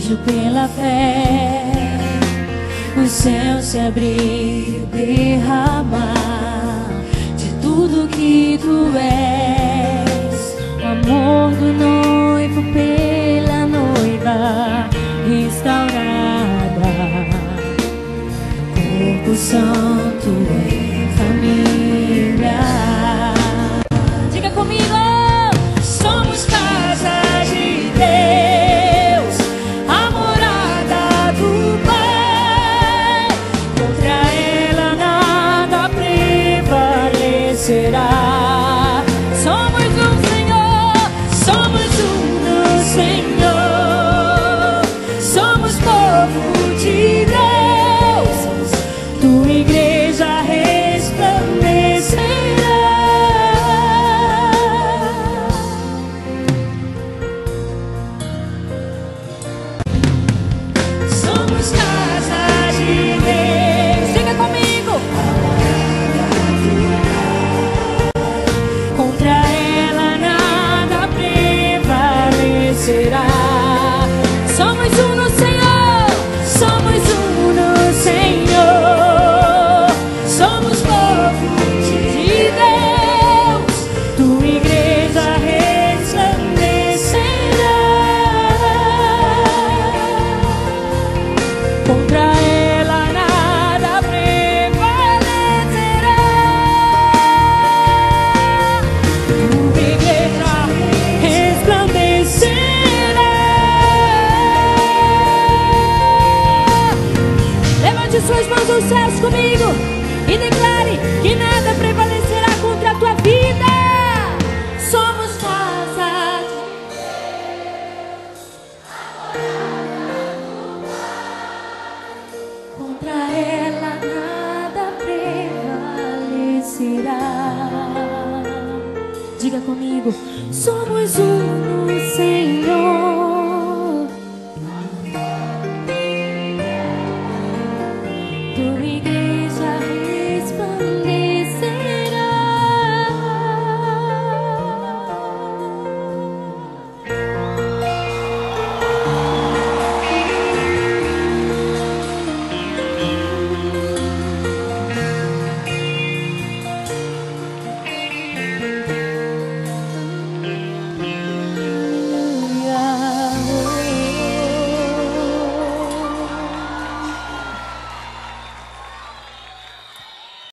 vejo pela fé o céu se abrir, derramar de tudo que tu és, o amor do noivo pela noiva restaurada, corpo santo em família. Diga comigo, somos casa de Deus, a morada do Pai. Contra ela nada prevalecerá. Somos um Senhor, somos um no Senhor. Somos povo de Deus, tua igreja resplandecerá. Somos casa de Deus. Diga comigo. Contra ela nada prevalecerá. Somos um no Senhor, somos um no Senhor. Somos povo de Deus, tua igreja resplandecerá. Contra ela nada prevalecerá. Tua igreja resplandecerá. Levante suas mãos aos céus comigo e declare que nada prevalecerá contra a tua vida. Somos casa de contra ela nada prevalecerá. Diga comigo, somos um no Senhor.